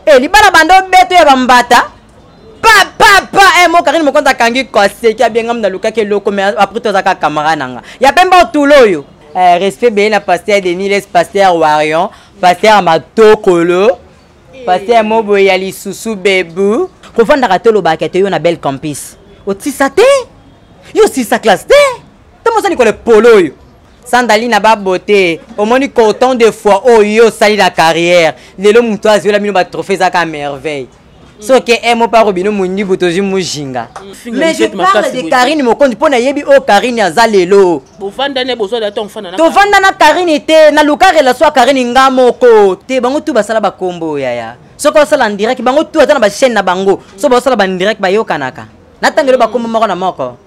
Eh, libala bando beto ya bambata. Pa, mo Karine mo konta kangi kwa seki abenga mna luka ke loko mais après to zaka camarade nanga. Ya pemba tulo yo. Respect bien la pasteur Denis les pasteur Warion, pasteur Matokolo, pasteur Mobo ya lisusu bebu. Ko fanda ka tolo ba ke te yo na belle campus. O tisate? Yo si sa classe te. Tamo sa ni ko le polo yo. Sandali na ba beauté. Au moins autant de fois oh yo sali la carrière. Lelo muto azio la mino ba trophée za ka merveille. So que emo pa robino mundi botoji mujinga. Mais je parle de Karine Mokonzi pona yebi o Karine azalelo. Bofanda ne bozo da ton fana na. To fanda na Karine te na luka relation Karine ngamoko te bango tu basala ba kombo yaya. So ko sala en direct bango tu atana ba chaîne na bango. So ba sala ba en direct ba yokanaka. Na tangelo ba kombo moko na moko.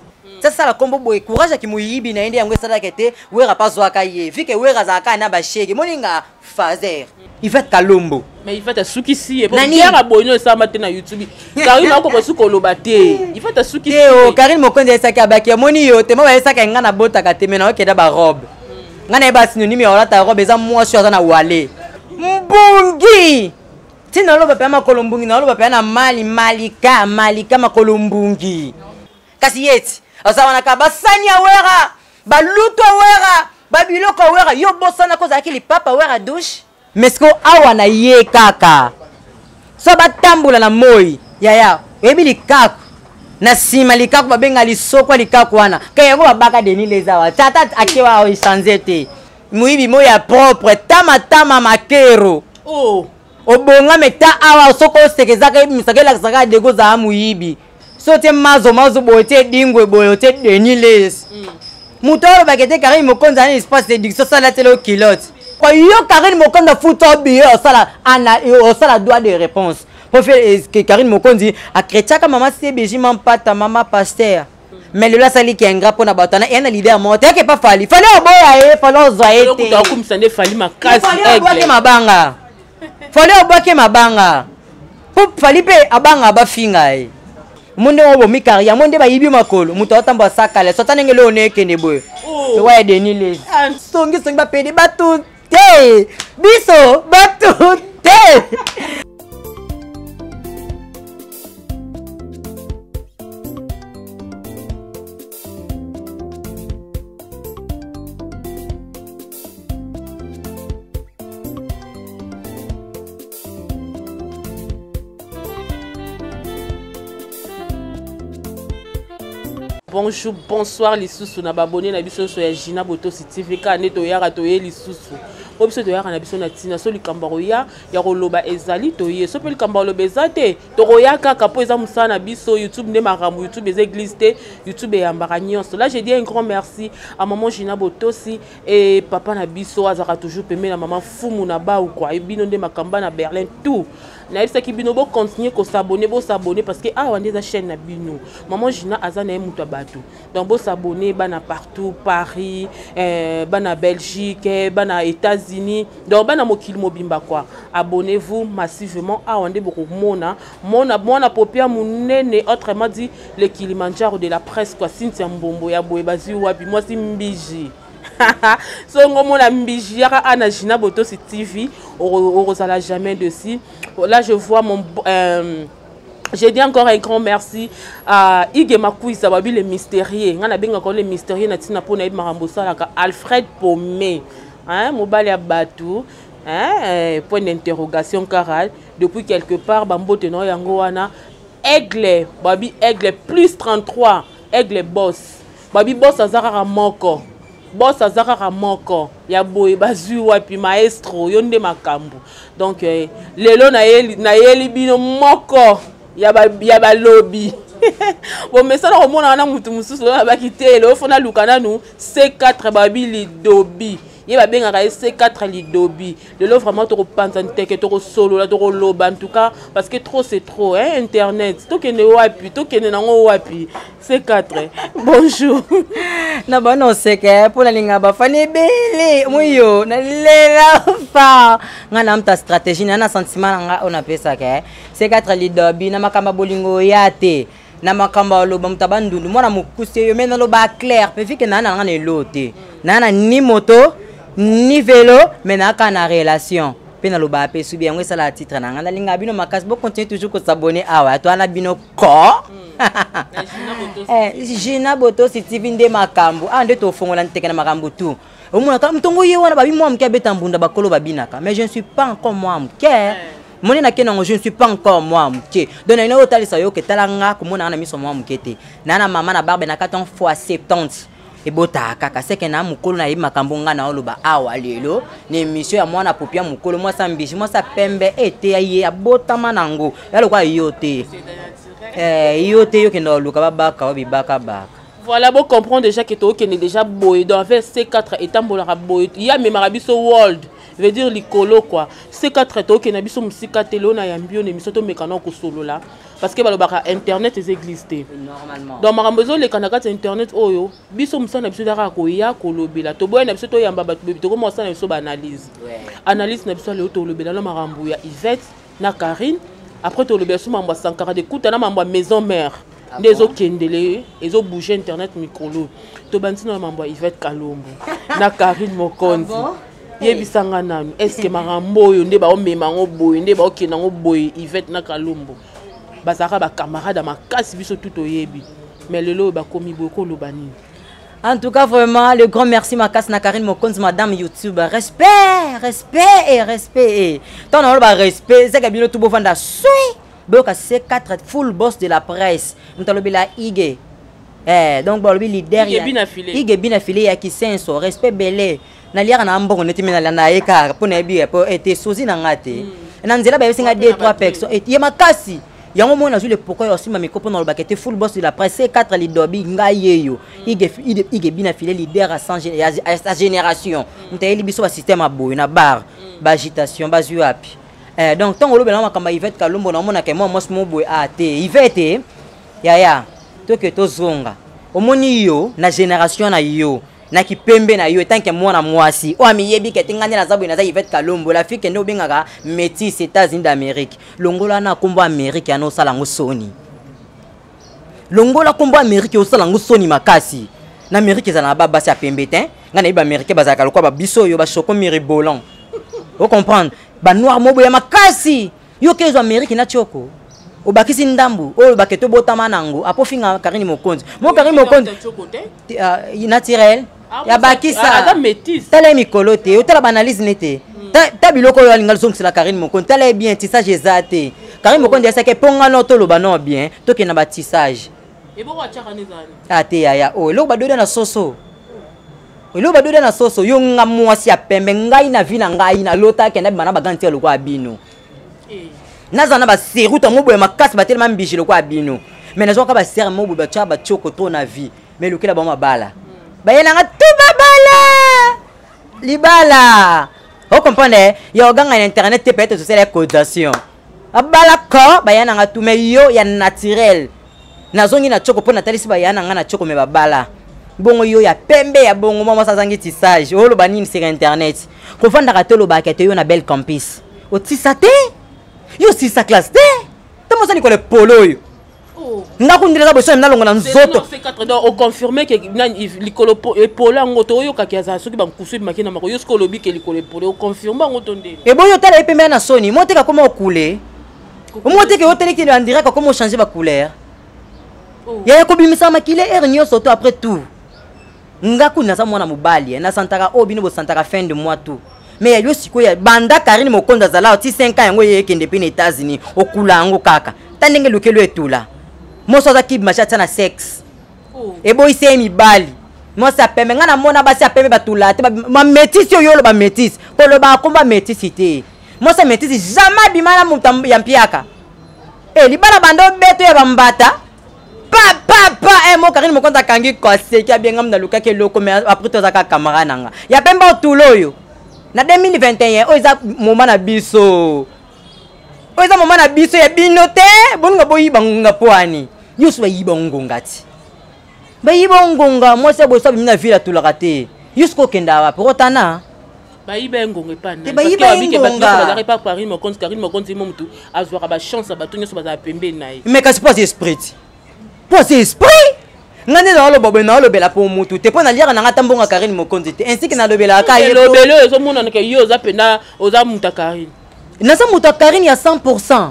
C'est ça la combo boy courage ki muyibi na ende yango sala kete wera pa zwaka ye. Vike wera zaka na ba shege moninga fazer. Il fait Kalombo. Mais il fait Sukisi et puis a bonno ça matin YouTube. Karine a commencé kolobaté. Il fait Sukisi. Teo Karine Mokonzi ça ka baki moni yo te mo ba ça ka ngana bota ka te mena okeda ba robe. Ngana ba synonyme ya la ta robe za moi sur na wale. Mbungi. Tina lo ba pa makolombungi na lo ba pa na malika makolombungi. Kasi yeti. Asa wana ka basanya wera. Ba luto wera. Ba biloko wera yo bosana ko za ki li papa wera douche. Mesko awa na ye kaka. So batambula na moi. Yaya, ebi likaku. Na sima likaku babenga lisoko likaku wana. Kaya ngo babaka Denis lezawa. Tata akewa o isanzete. Muibi moya propre tama makero. Oh. Obonga meta awa soko sekezaka misakela saka dego za muibi. So te mazo bote dingwe boyote Denis les. Mutoro bakete Karine Mokonzi na espace de diction sala telo kilote. Quand yo Karine Mokonzi futo biye au sala droit de réponse. Pour faire que Karine Mokonzi a chrétien comme maman CBJ pata maman pasteur. Mais le là sali qui ingrat pour na batana et na leader monté que pas fallait oboya fallait ozoaete. Donc comme ça ne fallait ma casse aigle. Mabanga. Fallait oboke mabanga. Pour fallait pe abanga ba finga e. Monde obo mi carrière monde ba yibi makolo muto otamba sakale sotana ngelo oneke ne boy. Oh. Ouais Denis les. Songi ba pede batu. Te biso batu te. Bonjour, bonsoir les sous na babonné na biso so ya Gina Boto TV ka neto yaka to ye lisusu. O biso to yaka na biso na tina so likambaro ya koloba ezali to ye so pe likambaro bezate to royaka kapo eza musana biso YouTube ne marambo YouTube les églises te YouTube ya mbaranyon. Là j'ai dit un grand merci à maman Gina Boto et papa na biso azaka toujours pemé na maman Fumu na ba ou quoi et bino de makamba na Berlin tout. Na yebisa ki bino bo continuer ko s'abonner parce que ah wande za chaîne na bino maman Gina azana e muto bato donc bo s'abonner bana partout Paris bana Belgique bana États-Unis donc bana mokili mobimba quoi abonnez-vous massivement ah wande boko mona popia munene autrement dit le Kilimanjaro de la presse quoi Cynthia Mbombo ya boye bazi wapi moi si mbiji so ngomona mbiji yaka ana Gina Boto TV orozala jamais dessus. Là je vois mon j'ai dit encore un grand merci à Ige Makuisa babi le mystérieux ngana benga ko le mystérieux na tina pona marambo sala ka Alfred Pomé hein mobali ya batu hein point d'interrogation car depuis quelque part bambote no yango wana aigle babi aigle plus 33 aigle boss babi boss azaka moko boss azaka moko ya boye bazui wapi maestro yonde makambu donc lelo na yeli bino moko ya ba lobby bon mais ça on mona na mutu mususu na bakite le fona lukana nu C4 babi lidobi ye ba benga ka C4 lidobi de l'offre vraiment to panza nteke to solo la to loba en tout cas parce que trop c'est trop hein internet to kene wapi to kene nango wapi C4 bonjour na bono seke pour la linga ba fani bele muyo na lela fa ngana mta stratégie na sentiment nga on appelle ça que C4 lidobi na makamba bolingo yate na makamba loba mtabandundu mwana mukuse yo mena loba clair pe fike nana ngana elote nana ni moto ni vélo mais na kana relation pe na loba pe subi yango esala titre na ngana linga bino makasi bo continue toujours ko s'abonner awa to ana bino ko Gina Boto si TV nde makambo ande to fongola nteke na makambo tout au moins quand mtongo ye wana babi moi mke beta mbunda bakolo babinaka mais je ne suis pas encore moi mke moni na kenango je ne suis pas encore moi mke donc na ino talisa yo ke talanga komona na miso moi mkete na mama na barbe na 4 fois 70 ebota kaka seke na mukolo na makambo ngana oloba awa lelo ne émission ya mwana popia mukolo moi sa mbishi moi sa pembe ete ye abota manango yalo kwa yote yote yo kendo luka babaka obibaka baka. Voilà, vous comprenez déjà que tu es déjà boy. Dans C4 étant boy, il y a même Arabiso World, veut dire l'icolo quoi. C4 tu es nabiso musika télé na yambio ne misoto mekano ko solo là parce que balobaka internet existe normalement. Donc marambozo les kanaka internet oyo biso musana biso dara ko ya ko lobela to boy na biso to yamba batu to ko mosana biso ba analyse. Analyse na biso le to lobela na marambo ya Yvette na Karine après to lobela so mambo Sankara de kuta na mambo maison mère. Des autres kendele, ils ont bougé internet micro. To banti na mambo Yvette Kalombo, na Karine Mokonzi. Yebisanga nanu. Est-ce que marambo yo nde ba o mema ngo boy, nde ba o kena ngo boy Yvette na Kalombo. Bazaka ba camarade makasi biso tout oyebi. Mais lelo ba komi boko lobani. En tout cas, vraiment, le grand merci Makas na Karine Mokonzi, madame YouTube. Respect, respect et respect. Tant on a respect, c'est que bien tout beau vanda sui. Boka C4 full boss de la presse. Mtalobila Ige. Donc bolobi leader ya. Ige bina filé ya ki senso respect belé. Na liara na mbongo neti mina na eka pour na bi pour été sozi na ngate. Na nzela ba singa 2-3 personnes et ye makasi. Yango mona zule pourquoi aussi ma mikopo na lobaka était full boss de la presse C4 lidobi ngayeyo. Ige bina filé leader à sa génération. Mtayeli biso ba système a boy na bar, ba agitation, ba zuapi. Donc tant que l'on a Yvette Kalombo na mona ke moi mo boy ate Yvette ya to ke to zonga omoni yo na génération na yo na kipembe na yo tant que moi na mwasi o ami yebi ke tingane na zabu na za Yvette Kalombo la fille ke ndo bengaka métis États-Unis d'Amérique longola na kombo Amérique ya no sala ngo soni longola kombo Amérique o sala ngo soni makasi na Amérique za na baba sa pembe ten ngana iba Amérique bazaka lokwa ba biso yo ba choko miribolant vous comprendre ba noir mobo ya makasi yo kezo Amérique na choko obakisi ndambu o baketo botama nango apofinga Karine Mokonzi mo Karine Mokonzi naturel ya bakisa tala mikolo te otala banalise nete ta biloko yo alinga zongi la Karine Mokonzi tala bien tissage ezate Karine Mokonzi ya ke ponga no to loba no bien to ke na ba tissage e bo wa chaka nezani ate ya o lo ba dodo na soso Ilo badoda na soso yo nga mwasi ya pembe ngai na vina ngai na lota kenda bana baganti ya lokwa bino. Naza na ba seru to mobo ya makasi batelema mbiji lokwa bino. Mais nazo ka ba serre mobo ba cha ba choko to na vie. Mais lokela ba mabala. Ba yena nga tu babala. Libala. Vous comprenez? Ya oganga na internet te peut-être c'est la cotisation. Abala ko ba yena nga tu mais yo ya naturel. Nazo ngi na choko po na talisi ba yana nga na choko me babala. Bongo yo ya pembe ya bongo mama sazangi tissage o lo banini sur internet ko fanda ka tolo ba yo na belle campus o tissate yo tissa classe te tamo sani ko le polo yo ndakundira bo so na longo na nzoto o confirmer que likolo polo ngoto yo kakiaza soki ba nkusu makina mako yo sko lobi ke likolo polo o confirmer ngoto nde e boyo tala epembe na soni moteka comment o couler o moteka o tele ki en direct comment changer ba couleur ya ko bimisa makile ernio soto après tout ngaku na sa mwana mobali na santaka obino bo santaka fin de mois tout mais yo siko ya banda Karine Mokonzi zala oti 5 ans yango yekende pe na États-Unis okula ngo kaka tandenge lokelo etula moso za kib machata na sex e boy se mibali mo sa pembe ngana mona basi apembe batula te ma métis yo lo ba métis ko lo ba komba métisité mo sa métis jamais bimana mutam ya mpiaka libala bando beto ya bambata pa mo Karine Mokonzi kangi kwase ki abenga mna luka ke loko mais après to zaka camarade nanga ya pemba otulo yo na 2021 o za moment na biso ya binote bonga boyiba ngunga poani yusu ba yiba ngunga ti ba yiba ngunga mo se bo sabi mina vila tulaka te yusko kenda wa porotana ba yiba ngunga pa na ba yiba ngunga ba pas Karine Mokonzi momutu azwaka ba chance ba tunyo so ba pembe nayi mais kasi pas esprit pour esprit ngane na lo bobo na lo bela pour mutu te pona liara na ngata mbonga Karine Mokonzi te ainsi que na lo bela ka yo lo belo ezo mona ke yo za pena oza muta Karine naza moto Karine ya 100%.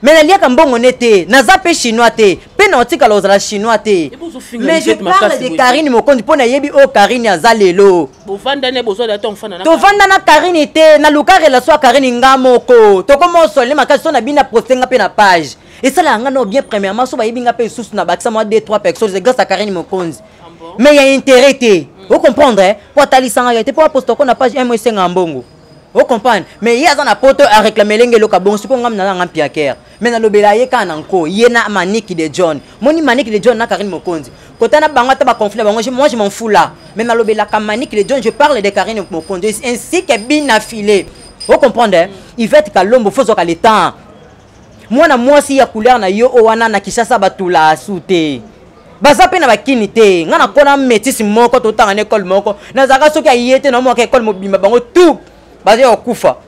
Mais naliaka mbongo nete, naza pe chinois te, pe na otika lozala chinois te. Mais je parle de Karine Mokonzi pona yebi o Karine aza lelo. Bofanda ne bozo da ton fana na. To vanda na Karine te, na luka relation Karine ngamoko. To komo solé makasi so na bina postenga pe na page. Et ça là ngano bien premièrement so ba yebi nga pe sous na bakisa moi 2-3 personnes grâce à Karine Mokonzi. Mais il y a intérêt te. Vous comprenez? Pour talisanga yete pour poster ko na page M5 ngambongo. Vous comprenez? Mais il y a un poto à réclamer l'engelo kabon si pour ngam na ngam piaker. Mais na lobela ye kana nko yena Maniki de John. Moni Maniki de John na Karine Mokonzi. Quand on a bangata ba conflit moi je m'en fous là. Mais na lobela ka Maniki de John je parle de Karine Mokonzi ainsi que bin affilé. Vous comprenez? Il fait que l'homme faut que le temps. Moi si ya couleur na yo wana na Kishasa batula asute. Baza pe na bakini te ngana kona métis moko to tanga na école moko na zaka soki ayete na mo ka école mobimba bango tout baza yo kufa.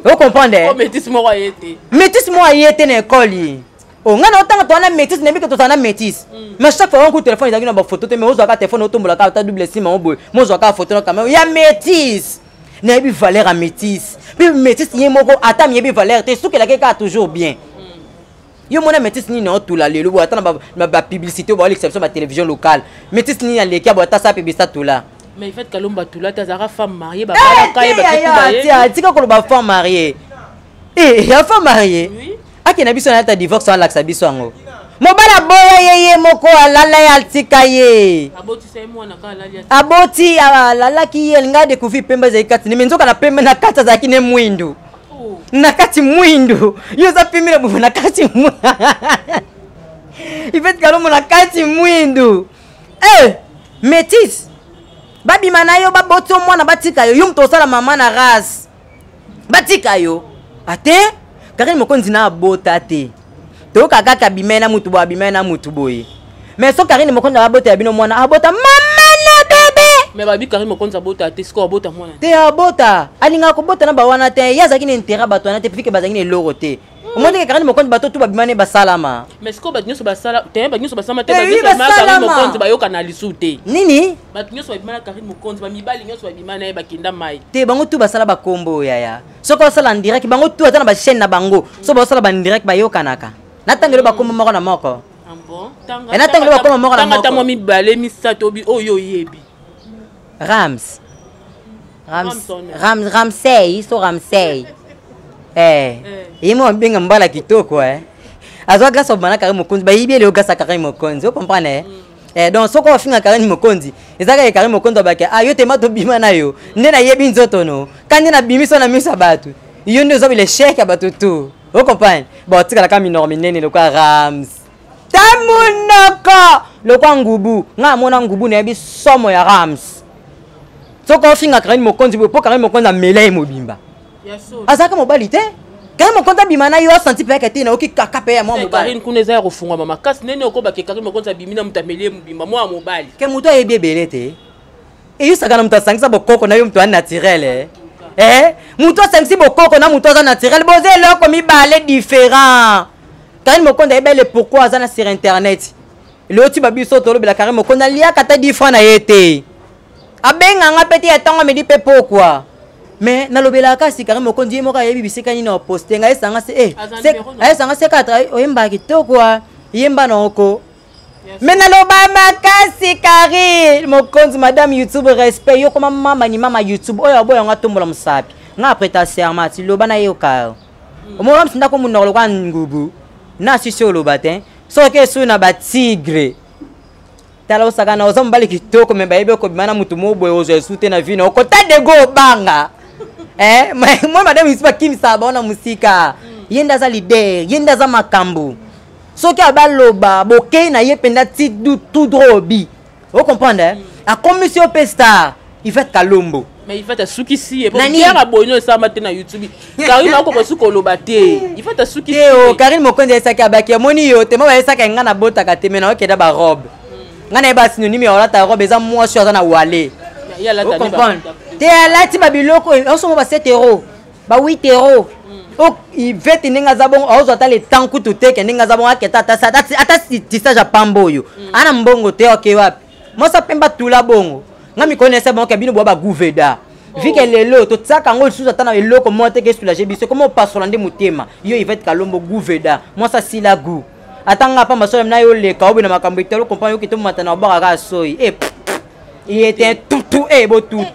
Vous comprenez? Métis moko ayete. Métis mo ayete na école yi. O ngana otanga to na métis na biko to na métis. Mais chaque fois on coup téléphone izaki na ba photo te mais ozo ka téléphone otombola ka ta double sim mo boy. Mo zo ka photo na caméra. Ya métis. Na bi valeur à métis. Bi métis yi moko ata mi bi valeur te souki la ka toujours bien. Yo mona métis ni na tout la lelo ata na ba publicité ba l'exception ba télévision locale. Métis ni na leki ba ta sa publicité tout là. Mais il fait que l'homme batula ta zara femme mariée ba bala kaye ba tout ba. Tika ko ba femme mariée. Ya femme mariée. Oui. Aki na biso na ta divorce en laksa biso ngo. Mobala boya yeye moko alala ya tika ye. Aboti sai mwana ka alali. Aboti alala ki ye nga découvrir pemba za ikati. Ni menzoka na pemba na kata za kine mwindu. Nakati mwindu yo za pimile bu nakati mwindu ifet kalomo nakati mwindu métis babi manayo baboto mwana batika yo mto sala mama na ras batika yo ate Karine Mokonzi na bota te to kaka kabimena mutu bo abimena mutu boye mais so Karine Mokonzi abota bino mwana abota mama na bebe. Mais babi Karine Mokonzi abota te siko abota mwana te abota alinga ko bota na ba wana te yazaki ni intérêt bato na te fike bazaki ni loro te o monde ke Karine Mokonzi bato tu babimane basalama mais siko ba nyoso basala te ba nyoso basama te ba nyoso ma Karine Mokonzi ba yoka na lisute nini ba nyoso babimana Karine Mokonzi ba mibali nyoso babimana ba kinda mai te bango tu basala ba kombo yaya soko sala en direct bango tu ata na ba chaîne na bango so ba sala ba en direct ba yoka naka natangelo ba kombo moko na moko bon natangelo ba kombo moko na moko tanga mo mibale misato bi oyo yebi Ramsey so Ramsey yimo binga mbala kitoko azwa grâce au bana Karine Mokonzi ba yibi le grâce à Karine Mokonzi vous comprenez donc soko ofinga Karine Mokonzi ezaka Karine Mokonzi ba ke yo te mato bima na yo nde na yebi nzoto no kandi na bimiso na misa batu yo nde zo bile chèque batu tout vous comprenez bon tika la kami norminene le kwa Ramsey tamunaka le kwa ngubu nga mona ngubu na yebi somo ya Ramsey soko ofinga Karine Mokonzi po Karine Mokonzi amela mobimba azaka mobali te Karine Mokonzi bimana yo senti pe ka te na oki kaka pe ya mo mobali Karine kuneza ya kufungwa mama kasi nene okoba ke Karine Mokonzi bimina mutamele mobimba mo mobali ke muto ye bebele te e yo saka na muto sangisa bokoko na yo muto naturel muto sangisi bokoko na muto za naturel boze loko mibale différent Karine Mokonzi ebele pourquoi azana sur internet le ti babiso tolo bela Karine Mokonzi lia kata différent na yete abenga nga peti etango me di pe pourquoi mais na lobela kasi Karine Mokonzi mo ka yebi bisika ni na poster nga esanga se esanga se 4 oyemba kitoko yemba na oko mais na loba makasi Karine Mokonzi madame YouTube respect yo koma mama ni mama YouTube oyo boyo nga tombola musapi nga prêta serment ti loba na yo ka o mo msinda ko munolo kwa ngubu na sisi loba te so ke su na ba tigre tala osaka na ozo mbali kitoko me bayibe ko bimana mutu moboye ozo esute na vino ko tade go banga moi madame isiba kimisa bona musika yenda za leader yenda za makambo soki abaloba bokei na ye penda ti tout drobi vous comprenez a commission pesta il fait kalombo mais il fait suki si et pour bien abonner ça matin na YouTube Karine ko suko loba te il fait suki si Karine Mokonzi esaki abaki moni yo te mo esaki nga na bota ka te mena okeda ba robe ngana ba synonyme ya olata robe eza mwasi aza na wale vous comprenez te alati ba biloko oso mo ba 7 euros ba 8 euros o il veut ninga za bon ozo ata le temps kutu te ke ninga za bon aketa ata tisage pambo yo ana mbongo te okay wapi mo sa pemba tula bongo ngami connaissait bon ke bino bo ba gouveda vu que lelo to tsaka ngol sous atana eloko monte que soulager biso comment passe lande mutema yo Yvette Kalombo gouveda moi ça si la goût atanga pa maso na yo le ka obi na makambo itelo comprendre yo kito matana ba ka soyi il était tout beau tout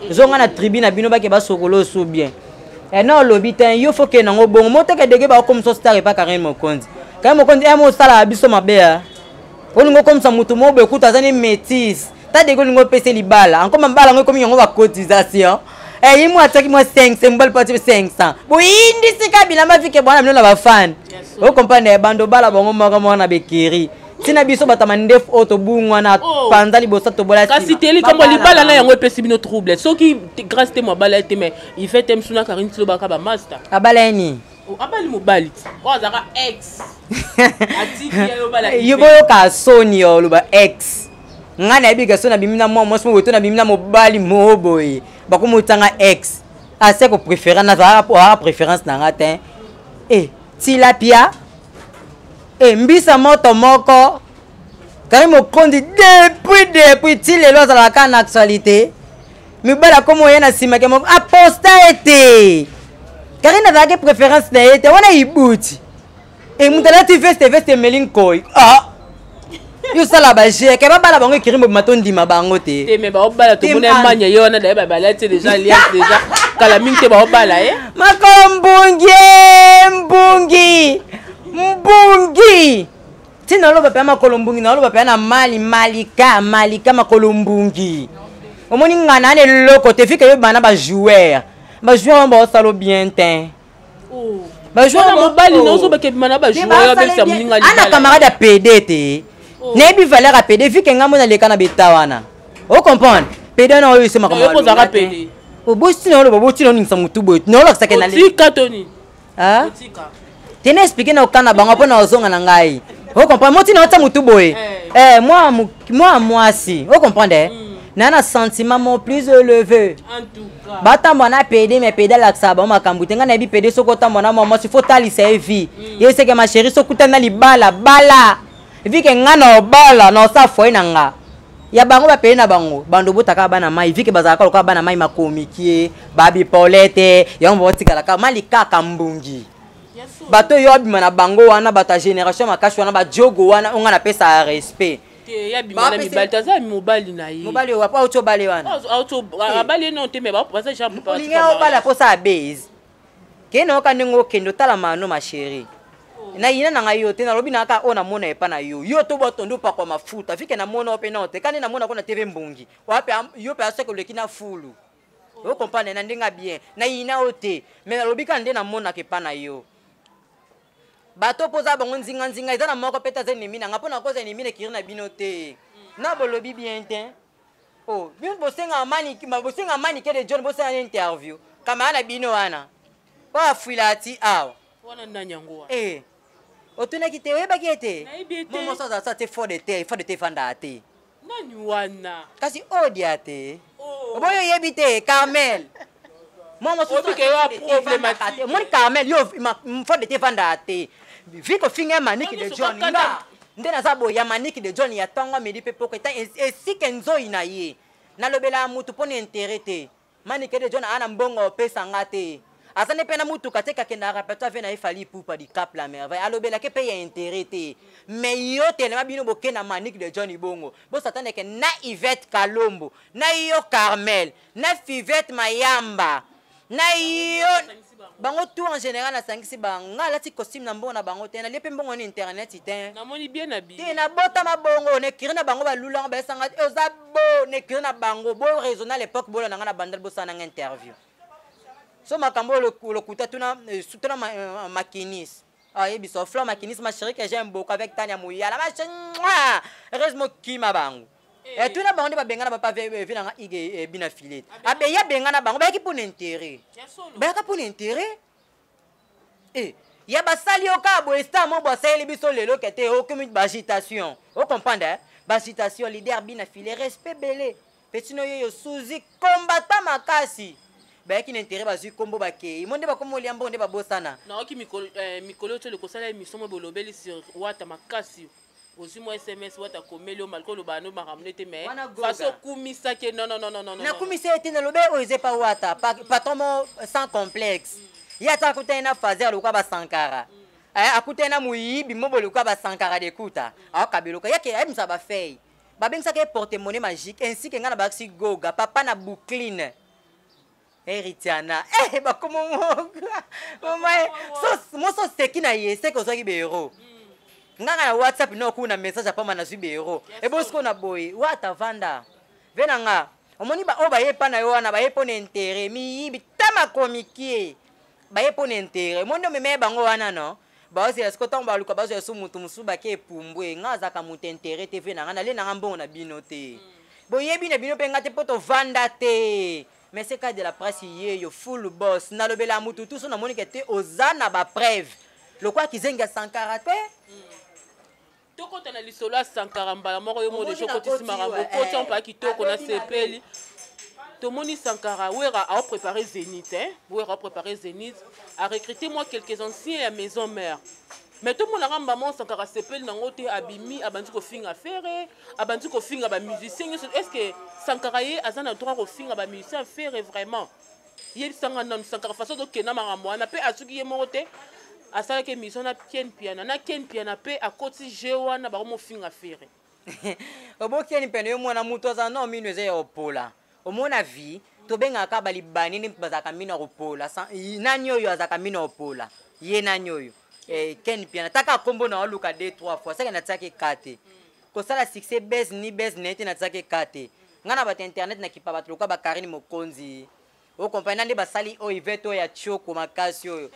zonga na tribu na bino ba ke ba sokolo so bien et non lobitin yo faut que nango bon monte que dege ba comme so star et pas Karim Mokonzi mo sala biso mabea olingo comme ça mutu mo be kuta zani métis ta dege olingo pese libala encore mabala ngo comme yango ba cotisation et il moi attaque moi 500 mbal parti 500 bo indi sika bilamba fike bwana mino na ba fan o comprendre bando bala bongo moko na bekiri tina biso batama ndef auto bungwa na panza libosa to bola kasi teli comme libala na yango pesi bino trouble soki grâce te mo bala te mais il fait tem suna Karine Tilo baka ba master abala ni abali mobali ko azaka ex atiki yo bala yo boyo ka soni yo luba ex ngana biga sona bimina mo mo weto na bimina mobali moboy bakumutanga ex ase ko préférence na za préférence na ngata tilapia mbisa moto moko Karim Mokonzi depuis tilelo za la kana actualité mibala comme yena sima ke mo aposta été Karine na préférence na été wana ibuti mutala ti veste melinkoi yo sala ba je ke ba bala bango Karim matondi mabango te mais ba obala to mona manya yo na da ba bala te déjà lias déjà kala mingi te ba obala mbungi tina lo bapa makolombungi na lo bapa na malika makolombungi omoni ngana ne loko te fika yo bana ba joueur ba salo bien ten ba joueur mobali no so ba ke bana ba joueur ba sa muninga ana camarade a PD te nebi valeur a PD fika ngamo na leka na betawana o comprendre PD na yo se makama yo poza ka PD o bosti no lo bosti no ningsa mutu boy no lo sakena le tika toni tika tene expliquer na okana bango pona ozonga na ngai o comprendre moti na ota mutu boy moi si o comprendre nana sentiment mon plus élevé en tout cas batamba na PD mais PD la saba makambu tenga na bi PD soko tamba na mama si faut tali sa vie yese ke ma chérie soko tana libala bala vi ke ngana obala na sa foi na nga ya bango ba PD na bango bando botaka bana mai vi ke bazaka loka bana mai makomikie babi Paulette yombo botikala ka malika kambungi bato yo abima na bango wana bata génération makashi wana ba jogo wana onga na pesa respect ya bima na mibali taza mobali na ye mobali wa pa auto bale wana auto abali non te mais ba pasa cha pa linga bala posa base keno ka ningo kendo tala mano ma chérie na yina na ngayo te na lobi na ka ona mona epa na yo to botondo pa kwa mafuta fike na mona ope na te kani na mona ko na TV mbungi wape yo pe aseko lekina fulu o comprendre na ndinga bien na yina ote mais lobi ka ndena mona ke pa na yo bato poza bango nzinga eza na moko peta ze nimi na ngapo na koza nimi ne kiri na bino te na bolobi bien te bien bosenga mani ke de John bosenga interview kama na bino wana pa fuilati aw wana ndanyango otuna kite weba kete momo sa te fo de te fanda te nani wana kasi odia te oboyo yebite Carmel momo so ke wa problématique mon Carmel yo fo de te fanda te viko finga maniki de John nga ndena zabo ya maniki de John ya tonga medi pe poko ta esike nzoi na ye na lobela mutu poni intérêt te maniki de John ana mbongo pesa ngate asane pena mutu kateka kenda rapeta ve na ifali pupa di cap la merveille alobela ke pe ya intérêt te mais yo telema bino boke na maniki de John bongo bo satane ke na Yvette Kalombo na yo Carmel na Fivette Mayamba na yo bango tout en général na sangisi bango ngala ti costume na mbona bango te na lepe mbongo ni internet te na moni bien na bi te na bota mabongo ne kiri na bango balula ba sanga oza bo ne kiri na bango bo raisonner à l'époque bo na ngana bandal bo sana interview so makambo le kuta tuna sutuna makinis yebi so flo makinis ma chérie que j'aime beaucoup avec Tania Mouyala ma chérie resmo kima bango et tout na bango ba bengana ba pa vina nga ige bina filet abe ya bengana bango ba ki pour intérêt ba ka pour intérêt ya ba sali oka bo esta mo bo sali biso lelo kete aucune agitation o comprendre ba agitation leader bina filet respect belé petino yo suzi combattant makasi ba ki intérêt ba zu kombo ba ke monde ba komo liambo nde ba bosana na oki mikolo to le kosala émission mo bolobeli sur wata makasi Aussi moi SMS wata komeli o malko bano maramne te mais Wana goga. façon kumisa ke non. Na kumisa ete na lobe oze pa wata patron mo sans complexe. Ya ta kutena fazer luka ba Sankara. Akutena muyibi mobo luka ba Sankara de kuta. Akabeluka yake ayimsa ba fei. Ba bengisa ke porte-monnaie magique ainsi que ngana ba si goga papa na boucline. Eritiana ba komo mo so seki na yese ko so ki bero. Nganga na WhatsApp no kuna message pa mana zibero ebosko na boy wata vanda vena nga omoni ba o ba yepa na yo wana ba yepo na intérêt mi bitama komikie ba yepo na intérêt mondo meme bango wana no ba osi esko tomba luka ba zo mutu musuba ke pumbwe nga zaka mutu intérêt te vena nga na le na ngambongo na bino te boyebi na bino pe ngate poto vanda te mais c'est cas de la presse yo full boss na lobela mutu tout so na moni ke te ozana ba preuve le quoi qui zenga Sankara te Toko tana lisolo a Sankara mbala moko yo mo de chokoti marambo koti on pa kitoko na sepeli Tomoni Sankara ouera a préparé Zénith ouera a préparé Zénith a recruté moi quelques anciens à maison mère mais tout mon aramba mon Sankara sepeli nango te abimi abandi ko finga faire abandi ko finga ba musicien est-ce que Sankara ye azana droit ko finga ba musicien faire vraiment yeb sanga non Sankara façon de kena marambo na pe asuki ye mote asala ke mission na Ken Piana pe a koti jewana ba mo finga faire obo Ken Piana yo mwana muto za no minu ze opola omona vie to benga ka bali banini bazaka mino opola nanyo yo azaka mino opola ye nanyo yo Ken Piana taka kombo na luka 2-3 fois saka na tsake kate ko sala succès base ni base net na tsake kate ngana ba internet na kipa batlo ka ba Karine Mokonzi o compagnie nde basali o Iveto ya Choko makasi oyo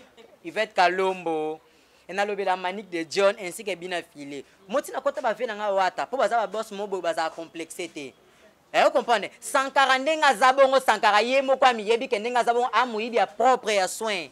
Yvette Kalombo ena lobela Manique de John ainsi que bina filé moti na kota ba vena nga wata po baza ba boss mobo baza complexité vous comprenez Sankara ndenga zabongo Sankara yemo kwa miyebi ke ndenga zabongo amuidi ya propre ya soin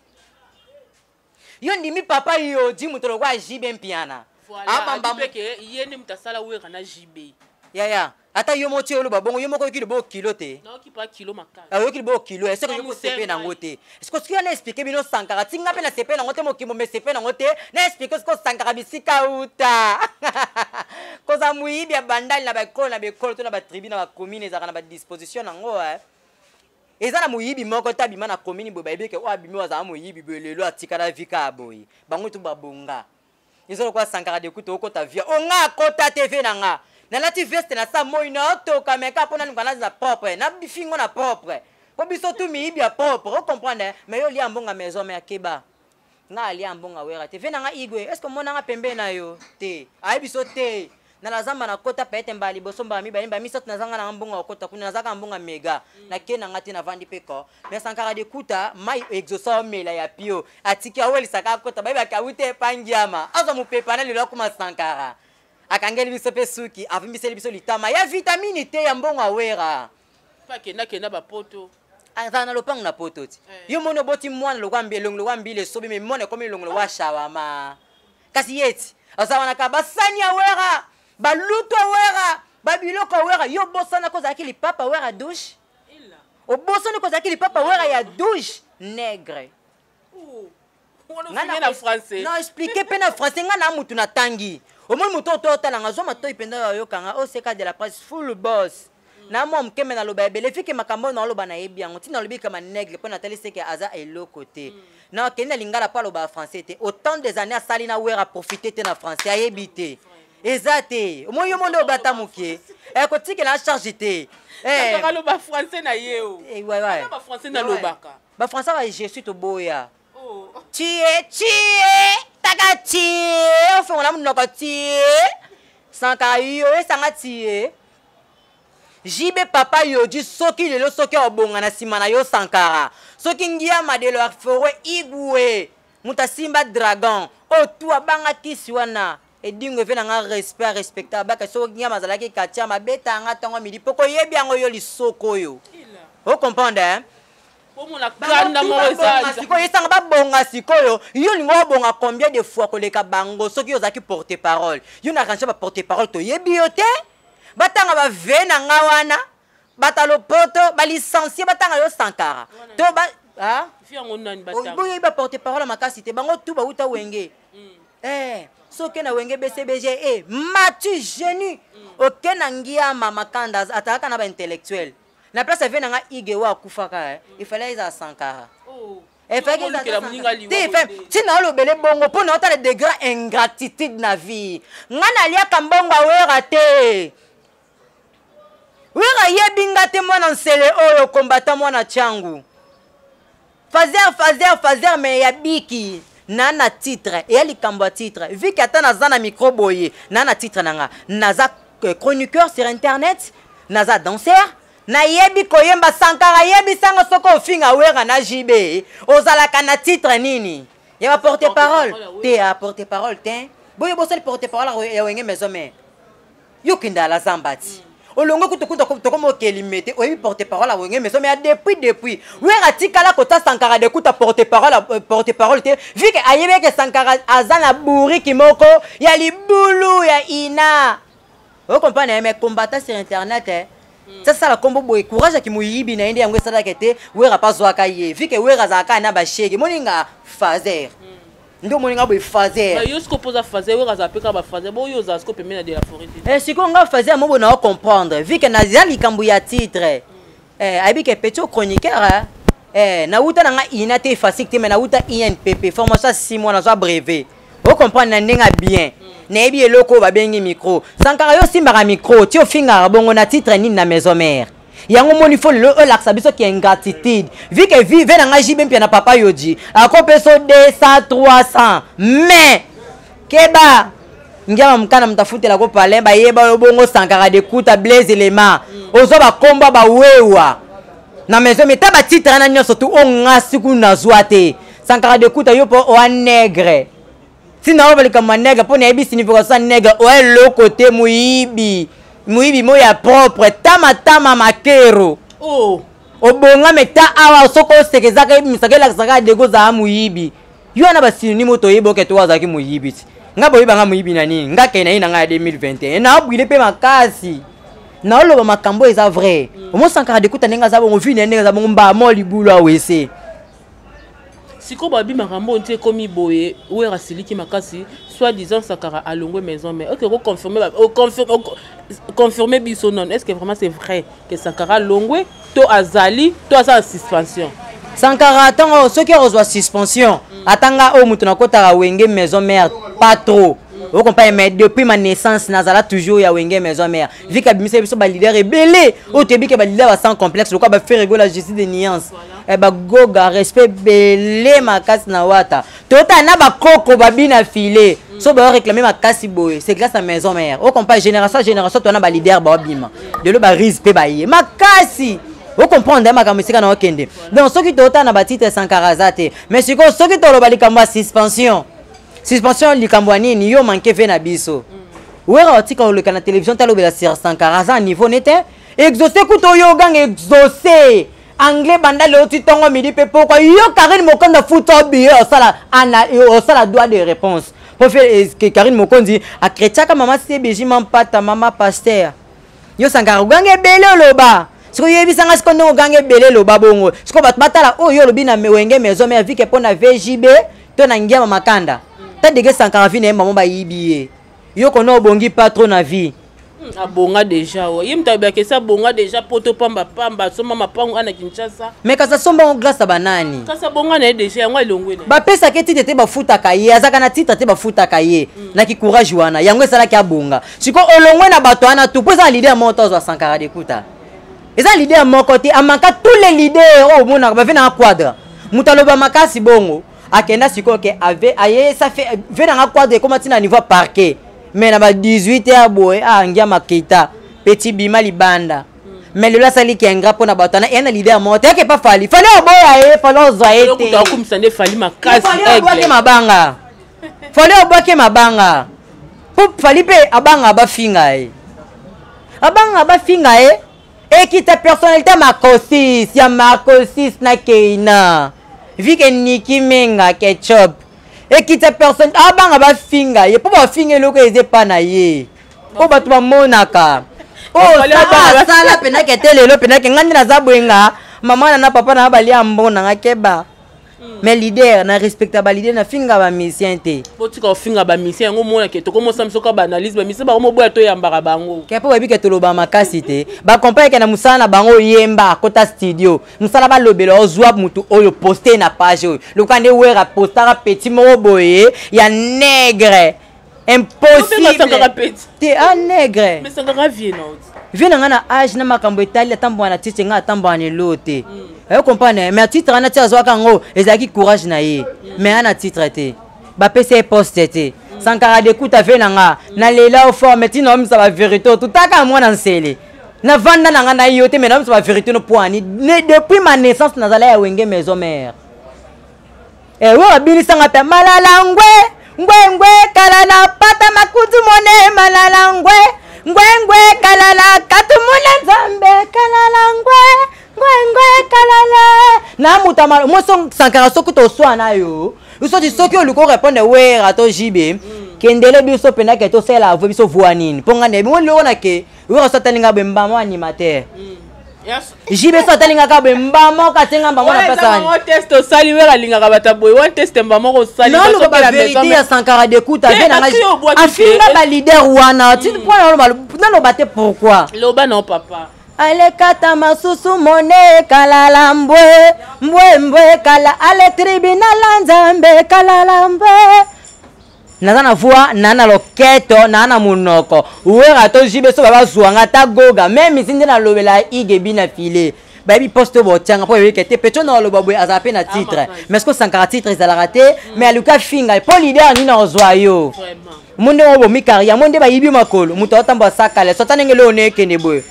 yo ndimi papa yo di mutolo kwa jibe mpiana abamba peke yene mtasala wera na jibe ya ata yo moti yo bongo yo moko kilo bo kilo te na ki pa kilo makala yo kilo bo kilo est-ce que yo ko sepe na ngote est-ce que tu as expliqué bino Sankara tinga pe na sepe na ngote mokimo me sepe na ngote na expliquer ce que Sankara bisika uta koza muibi ya bandali na ba école to na ba tribu na ba commune ezaka na ba disposition nango eza na muibi moko tabima na commune bo ba ebeke o abimi waza muibi bo lelo atika na vika aboyi bango to babonga ezolo kwa Sankara de kuto okota via onga kota TV na nga na lati veste na sa moi na to kameka pona ngana za propre na bifingo na propre po biso tu mi bia propre o comprendre mais yo li ambonga maison mais akeba nga li ambonga wera te vena nga igwe est ce que mona nga pembe na yo te ai biso te na lazamba na kota pete mbali boso mba mi ba mi sot na zanga na ambonga kota kuna na zaka ambonga mega na kena ngati na vandi peko mais Sankara de kuta mai exosa mela ya pio atiki aweli saka kota ba ka wite pangiama azo mu pepa na lelo kuma Sankara akangeli biso pe suki avimbiseli biso litama ya vitamine te ya mbongo awera pa kena ba poto azana lopango na poto ti yo mono boti mwana lo kwambile sobi me mona komi lo wa shawama kasi yeti azawana ka basani awera baluto awera babiloko awera yo bosana ko zakili papa awera douche illa o bosana ko zakili papa awera ya douche nègre na français non expliquer pe na français ngana mutu na tangi au moins muto to talanga zo mato ipenda yo kanga o seka de la presse full boss na mo mkeme na loba ebele fiki makambo na loba na yebi yango tina lobi kama nègre pona tali seka aza elo côté na kenda lingala pa loba français te autant des années asali na wera profiter te na français ayebité ezate au moins yo mondo bata mukie ko tike na charge te ka loba français na yeo ouais ba français na lobaka ba français ba je suis to boya tie taka tie o fonga munoko tie Sankara yo esanga tie jibe papa yo di soki lelo soki obonga na sima na yo Sankara soki ngia madelo afore igwe muta simba dragon o tu abanga kisi wana edingo vena nga respectable baka soki ngia mazala ki katia mabeta nga tongo midi poko yebi yango yo lisoko yo o comprendre Sikoyo babonga sikoyo yo lingo bonga combien de fois koleka bango soki ozaki porter parole yo na range ba porter parole to yebi yo te batanga ba vena nga wana batalo poto ba licencier batanga yo Sankara to ba fiango nani batanga boye ba porter parole makasi te bango tu ba uta wenge soki na wenge BCBG matu génie aucun angia mama kanda ataka na ba intellectuel na place vient nga ige wa kufaka il fallait ça Sankara et fait que si na lo bele bongo pour na le degré ingratitude na vie ngana lia kambongo wera te wera yebinga te mwana nsele oyo combattant mwana changu fazer mais ya biki nana titre et ali kamba titre vu que ata naza na micro boye nana titre nanga naza chroniqueur sur internet naza danseur na yebi koyemba Sankara yebi sanga soko ofinga wera na jibe ozalaka na titre nini ya porte parole te a porte parole te boye bosali porte parole ya wenge maison mère yokinda la zambati olongo kutukuta komo kelimete oyebi porte parole a wenge maison mère depuis wera tikala kota Sankara de kuta porte parole te vu que ayebe que Sankara azana bourri kimoko ya libulu ya ina vous comprenez mais combattant sur internet ça la combo boy courage qui muyibi na inde yango sala kete wera pazwaka ye vu que wera zaka na ba shege moninga fazer ndo moninga boy fazer ba yosko posa fazer wera za peka ba fazer bo yo za sko pemena de la forêt siko nga fazer mo bona comprendre vu que na zali kambu ya titre abi que petit chroniqueur na uta na nga ina te facile mais na uta INPP formation 6 mois na zo brevet vous comprenez ndinga bien nebi eloko ba bengi micro Sankara yo simbaka micro ti ofinga bongo na titre nini na maison mère yango moni fo le laksa biso ki ingratitude vu que vive na nga jibe mpia na papa yoji akopeso 200 300 mais keba ngia mkana mtafutela ko pale ba yeba bongo Sankara de kuta blaze élément ozo ba komba ba wewa na maison mais ta ba titre na nyoso tu onga siku na zwate Sankara de kuta yo po o nègre si na obali kama nègre pour na bi signification nègre o le côté muibi moya propre tama makero obonga meta awa soko sekezaka misakela saka de goza muibi yo na ba synonyme to yebo ke to wazaki muibi ngabo yibanga muibi nani ngake na ina nga 2021 na obwile pe makasi na oloba makambo eza vrai omo Sankara de kuta nenga za bongo vine nenga za bongo mba mo libulu awese siko babi makambo nte komi boye wera siliki makasi soit disant Sankara alongwe maison mais OK confirmer biso non est-ce que vraiment c'est vrai que Sankara longwe to azali to asa suspension Sankara attends ceux qui reçoivent suspension atanga o mutu na kota wenge maison mère pas trop vous comprenez mais depuis ma naissance nazala toujours ya wenge maison mère vu que biso biso ba leader rebelle o tebi ke ba leader sans complexe quoi ba faire rigoler la justice de nuance e ba goga respect belé makasi na wata tota na ba koko babina filé so ba réclamer makasi boy c'est grâce à maison mère vous comprenez génération toi na ba leader ba bima de lo ba rispe ba ye makasi vous comprenez ma kamisika na okende donc ceux qui tota na ba titre Sankara zate mais ceux qui to lo ba likamba suspension likambo nini yo manke fe na biso wera otika oleka na télévision talo bela sur Sankara za niveau nete exaucer kuto yo gang exaucer anglais banda le titongo midi pe pourquoi yo Karine Mokonda futo bio sala droit de réponse pour faire que Karine Mokondi a kretiaka mama CBJ mampata mama pasteur yo Sankara gang ebele loba siko yebisanga siko ndo gang ebele loba bongo siko batala o yo lobi na wenge maison mais vu que pona VJB to na ngia mama kanda ta dege Sankara vine maman ba yibiye yo kono bongi pas trop na vie abonga déjà yimta ba ke sa bonga déjà poto pamba soma mapango ana Kinshasa mais kasa somba grâce à banani kasa bonga na déjà yango elongwe ba pesa ke titre te ba futa kaye azaka na titre te ba futa kaye na ki courage wana yango esala ki abonga siko olongwe na bato ana tu poza leader moto za Sankara de kuta eza leader mon côté amanka tous les leaders mona ba vena quadre mutaloba makasi bongo akenda siko ke ave aye ça fait vena nga quadre comme tina niveau parquet mais na ba 18 ya boy ngia makita petit bima libanda mais le la sali ki engra pona batana et na leader mo te ke pas fali oboya fali ozaete ko ko msande fali makasi fali mabanga fali obake mabanga pour fali pe abanga ba finga ekita personnalité makosis ya makosis na keina vike Niki Menga ketchup ekita personne abanga ba finga ye po ba finga loko eze pa na ye po ba tuba monaka sala pena ketele lo pena ke ngandi na zabwenga mama na papa na bali ambona ngakeba mais leader na respectable leader na finga ba mission te potika finga ba mission ngo mona ke to komo samso ka banalise ba mission ba komo boya to yambaka bango ke po webi ke to loba makasi te ba compare ke na musala na bango yemba kota studio musala ba lobelo ozwa mutu oyo poster na page oyo lokande wera postara petit mo boye ya nègre impossible te a nègre mais ça nga vie na vina ngana age na makambo etali atambo na tite nga atambo na lote e comprendre mais titre na tia zwa kango ezaki courage na ye mais ana titre te ba pese poste te Sankara d'écoute a fait nga na lela au fort mais tino ça va vérité tout taka moi na nsele na vanda na nga na yote mais non ça va vérité no poani depuis ma naissance na zala ya wenge maison mère e wo abili sanga pe malala ngwe kalala pata makutu mone malala ngwe kalala katumula zambe kalala ngwe kalala na mutama mo son Sankara sokuto swa na yo uso di soki oluko répondre we rato jibe kendele biso pena ke to sela avo biso voanini ponga ne mo lo na ke we raso talinga bemba mo animateur yes jibe so talinga ka bemba mo ka tenga mba mo na pesa ni test o sali we linga ka bataboy one test mba mo ko sali non lo ba vérité ya Sankara d'écoute avec na afinga ba leader wana tu point non bate pourquoi lo ba non papa ale kata masusu mone kalala mbwe kala ale tribunal nzambe kalala mbwe nazana voix nana loketo nana munoko uwera to jibe so baba zuanga ta goga même sinde na lobela igebi na file baby poste bo tianga po yeke te pecho na loba boy azape na titre mais ce que Sankara titre ça la raté mais aluka finga po leader ni na ozwayo vraiment monde obo mikaria monde ba yibi makolo muto otamba sakale so tanengele one kene boy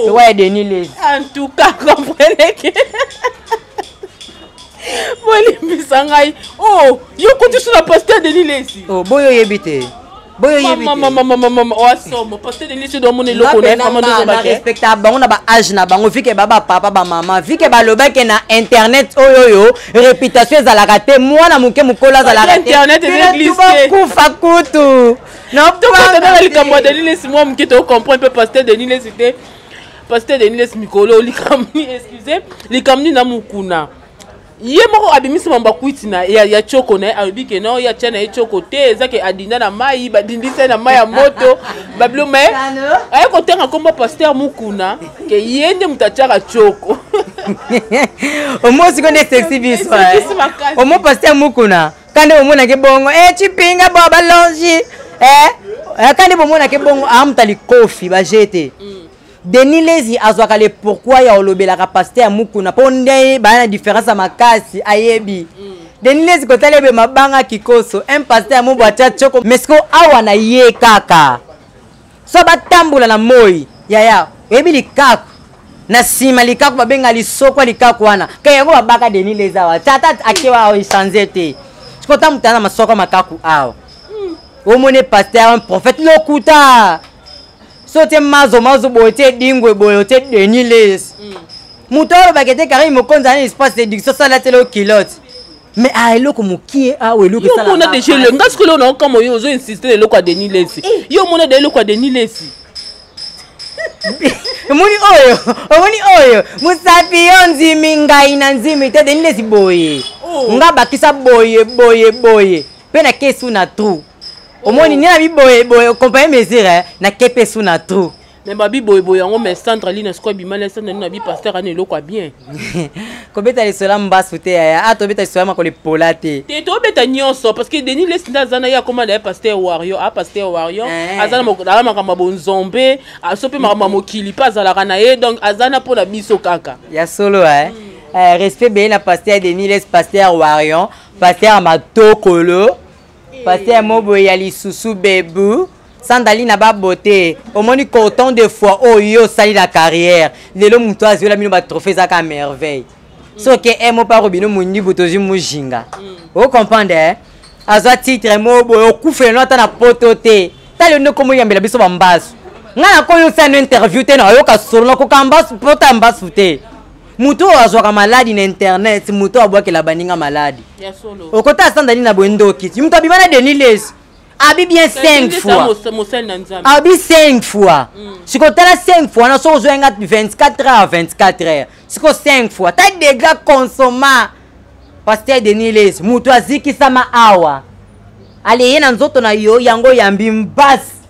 to wa Denis Les en tout cas comprenez que Boli misangai oh yo kuti sur la poster Denis Les oh boyo yebite maman oasomo poster Denis Les do moni loko na vraiment na respectable bango na ba âge na bango vike baba papa ba maman vike ba lobake na internet oyo réputation za la raté moi na muke mukola za la raté internet est kufa kutu non to ko na likambo Denis Les moi muke to comprendre peu poster Denis Les c'était poster Denis Les mikolo likamni excusez likamni na mukuna ye moko abimisi mamba kuitina ya choko na albike no ya chana ya choko te ezake adinda na mai badindisa na mai ya moto bablo me ay ko tenga komba pasteur mukuna ke yende mutachaka choko omo sikonde sexy biswa omo pasteur mukuna kande omona ke bongo chipinga baba longi kande omona ke bongo amtali kofi ba jete Denis Les azwaka le pourquoi ya olobela capacité ya mukuna ponde ba na différence à makasi ayebi Denis Les kotale be mabanga kikoso un pasteur ya mobwacha choko mesko awa na ye kaka so batambula na moi ya ebi likaku na sima likaku babenga lisoko likaku wana kayango babaka Denis Les awa tata akewa o changer te sikota mutana masoko makaku awa omone pasteur un prophète lokuta sote mazo bote dingwe boyote Denis Les mutoro bakete kari mokonza na espace séduction ça la télé kilote mais eloko mukie eloko ça yo mona déjà le ngas que l'on comme yo zo insister eloko à Denis Les yo mona de eloko à Denis Les omoni oyo musapi yonzi mingai na nzimi te Denis Les boye nga bakisa boye pena kesu na trou omoni ni na biboye compagnie mesure na kepe sous na trou mais babi boye yango mais centre line squad bimala centre na bi pasteur ane lokwa bien ko beta le sola mbasu te ya to beta sola makole polate te to beta nyonso parce que Denis Les ndazana ya koma na pasteur Wario azana mokala makamba bonzombe asope makamba mokili pa azala kana ye donc azana pona biso kaka ya solo respect be na pasteur Denis Les pasteur Wario pasteur Matokolo pasteur mobo ya lisusu bebu sandali na ba beauté omoni coton de fois oyo sali na carrière lelo muto aziola mino ba trophée za ka merveille so ke emo pa robino mundi botoji mujinga o comprendre azwa titre mobo okufe no ata na poto te tali no komo yambela biso bambasu ngana ko yo sa no interview te na yo ka solo ko kambasu pota mbasu te muto azwaka maladi na internet muto abwakela baninga maladi ya solo okota sandali na bwendoki muto abimana Denis Les abi bien 5 fois abi 5 fois sikotala 5 fois na so zoenga 24 heures 24 heures siko 5 fois ta dégâts consomma Pasteur Denis Les mutu azikisama awa ale ye na nzoto na yo yango yambi mbasi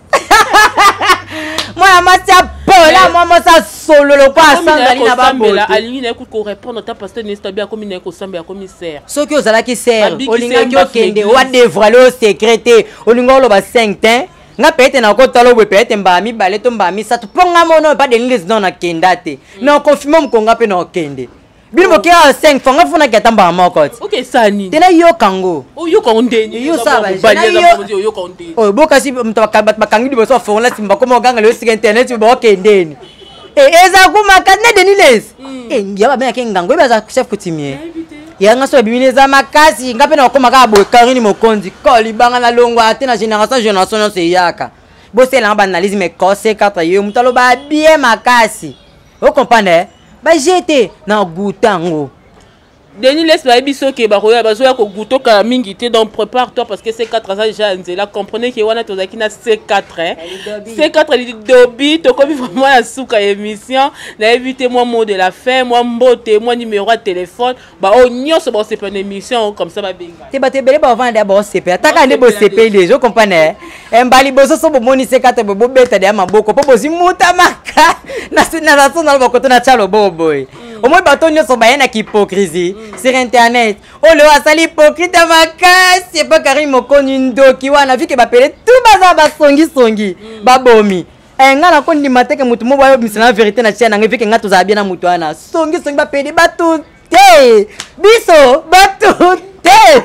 moi masi apola moi mosa solo lo kwa sandali na babote alingi na ko répondre ta Pasteur Denis Tabia comme na ko samba comme commissaire soki ozalaki ser olinga ki okende wa dévoiler au secrété olinga oloba 5 temps nga peut-être na kotalo bwe peut-être mbami bale to mbami sa to ponga mono pas de Denis non na kendate na confirmer mkonga pe na okende Bilbo kia 5 fanga funa ketamba mokot. OK sani. Tena yo kango. O yo kondeni. Yo saba. Yo kondeni. O boka si mtakabat makangi liboso fonga simba komo ganga le sika internet bo kendeni. Eza kuma katne Deniles. Ngiaba bena kengango baza chef kutimie. Ya ngaso bibineza makasi ngape na koma ka bo karini mokonzi koli banga na longwa atena génération se yaka. Bo c'est la banalisme kose kata yo mutalo ba bien makasi. Vous comprenez? Bah j'étais dans Goutango. Denis laisse la biso ke ba roya ba zoya ko guto ka mingi te donc prépare-toi parce que C4 ça déjà nzela comprenez que wana tozaki na C4 hein. C4 li dobi to comme vraiment la souka émission na éviter moi mot de la fin moi mbote moi numéro de téléphone ba o nyonso ba c'est pas une émission comme ça ba benga. Te ba te bele ba vendre d'abord CP. Ataka ne bo CP déjà comprenez. Mbali boso so bo moni C4 bo beta de maboko po bozi muta maka na so na ba ko to na chalo boy. Au moins bateau nyonso ba yana hypocrisie. Sur internet oh le asali hypocrite makasi c'est pas Karim Mokoni ndoki wana vu que bapele tout baza ba songi babomi nga na kondi mateke mutu mo bayo bisana vérité na tiana ngevi ke nga toza bien na mutu wana songi bapele batu te biso batu te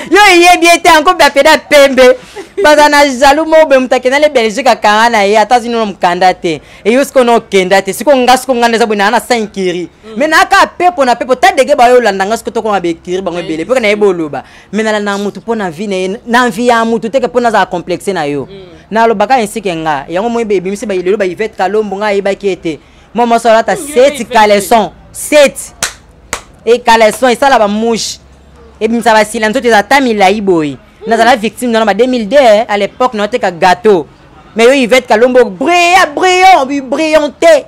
yo yebi ete encore bapele pembe baza na jaloux mo be mutakena le Belgique akanga na ye atazini no mkanda te e yosko no kenda te siko ngasko ngana za buna na 5 kiri mais na ka pepo na pepo ta dege ba yo landa ngasko to ko be kiri bango bele pe na eboluba mais na na mutu pona vie na vie ya mutu te ke pona za complexe na yo na lo baka ainsi ke nga yango mo be bimisi ba ilelo ba Yvette Kalombo nga yeba kiete mo mo sala ta 7 caleçon 7 et caleçon et ça la ba mouche et bimisa ba silanto te za tamila iboy. Nous avons la victime dans 2002 à l'époque nous avons un gâteau mais il va être Kalombo brillanté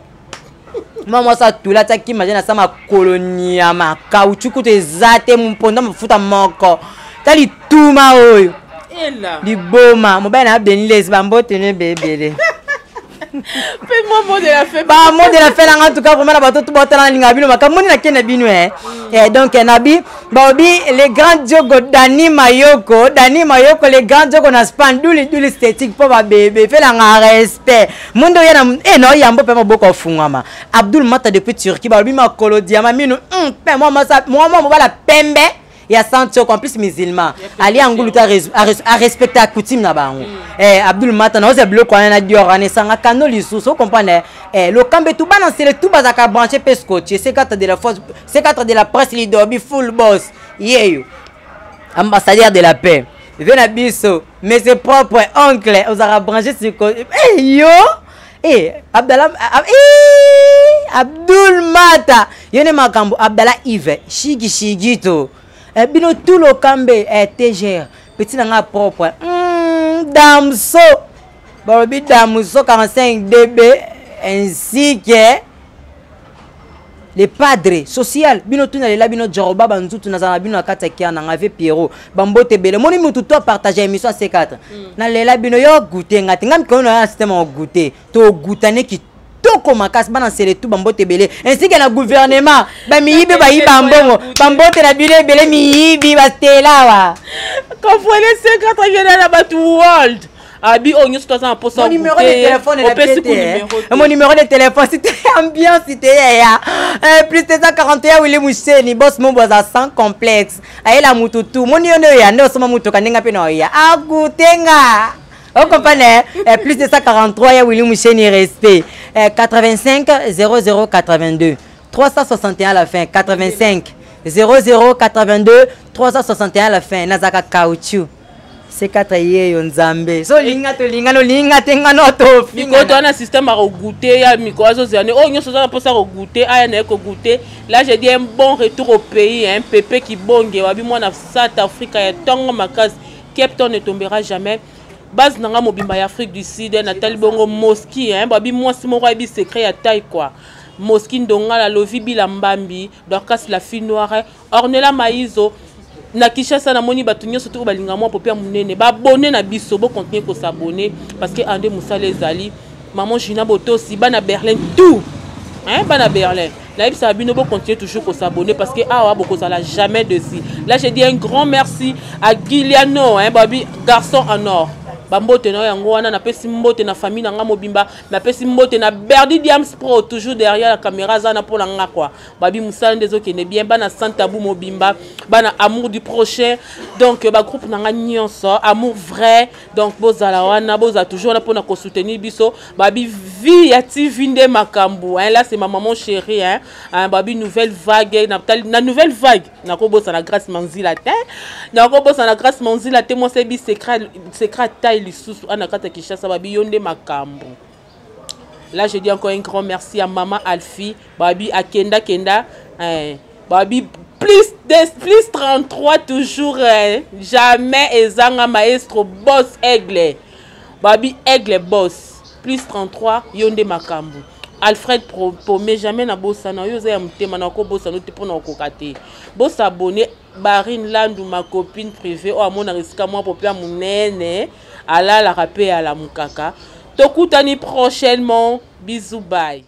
moi ça tout là ça qui imagine ça ma colonie ma caoutchouc te zate mon pondant me futa moko tali tout ma oyo di boma mo ba na Denis Les bambo tene bébé. Fais-moi mot de la fête. Bah mot de la fête en tout cas vraiment la bateau tout botter en ligne abino makamoni na kena bino et donc nabi baobi les grands jogo Dani Mayoko les grands jogo na spanduli duli esthétique pour ba bébé fait la respect mundo yana no yambo pe maboko fungama Abdul Mata depuis Turquie baobi makolo diama mino pe moi la pembe. Il y a senti au complice musulman. Ali Anguluta a respecté la coutume na bango. Abdul Mata na ose bloc on a dit organisanga kano lisusu vous comprenez le cambe tout balancer le tout bazaka brancher pescoche C4 de la force C4 de la presse leader full boss yeyo ambassadeur de la paix vena biso mais ses propres oncles osara brancher sur yo Abdul Mata yone makambo Abdallah Yves shigito bino tout le cambe TGR petit nanga propre Damso barobi Damso 45 dB ainsi que les padres social bino tout na la bino joroba banzutu na zana bino akata kia na ngave Pierrot bambote bele moni mutu to partager émission C4 na lela bino yo goûter ngati ngam ko na système o goûter to goûtane ki toko makasi bana sele tout bambote bele ainsi que na gouvernement ba miyibe ba yiba mbongo bambote na bile bele miyibi ba stela wa comprenez C4 vient na batu world abi on est dans un poste mon numéro de téléphone est mon numéro de téléphone c'était ambiance c'était plus 741 Willy Mousseni boss mon boss sans complexe aye la mututu mon yono ya ndo soma mutoka ninga pe no ya akutenga. Vous comprenez? Plus de 143, il y a Willy Moucheni respect. 85 00 82 361 à la fin. 85 00 82 361 à la fin. Nazaka Kaoutchou. C'est 4 years Nzambe. So linga to linga no linga tenga no to. Miko to na système à goûter ya miko azo zane. Oh nyo soza pour ça goûter aya na ko goûter. Là j'ai dit un bon retour au pays, un pépé qui bonge wabi moi na South Africa ya tongo makas. Cape Town ne tombera jamais. Base nanga mobimba ya Afrique du Sud na talibongo Moski hein babi moi si moko bi secret ya taille quoi Moskin Dongala, Lovi Bilambambi, Dorcas la fille noire, Ornella Maïzo, na Kinshasa na moni batunyo surtout balinga mo popia munene ba abonner na biso bo continuer ko s'abonner parce que André Moussa les ali maman Gina Botosi bana Berlin tout hein bana Berlin la ça bino bo continuer toujours ko s'abonner parce que awa boko ça la jamais dessus là je dis un grand merci à Guiliano hein babi garçon en or bambote na yango wana na pesi mbote na famille na nga mobimba na pesi mbote na Berdi Diams Pro toujours derrière la caméra za na pour la nga quoi babi musala ndezo kene bien bana Santabou mobimba bana amour du prochain donc ba groupe na nga nyonso amour vrai donc bozala wana boza toujours là pour na ko soutenir biso babi vie ya TV nde makambu hein là c'est ma maman chérie hein babi nouvelle vague na nouvelle vague na ko bosa na grâce manzila te na ko bosa na grâce manzila te mo sebi secret lisusu anakata Kinshasa babi yonde makambo. Là je dis encore un grand merci à maman Alfie babi à Kenda babi plus 33 toujours jamais ezanga maestro boss aigle babi aigle boss plus 33 yonde makambo. Alfred Pomé jamais na bossa na yo za mutema na ko bossa no te pona ko kate bossa abonné Barine Landou ma copine privée o amona risika moi popia munene ala la rapé à la mukaka tokutani prochainement bisous bye.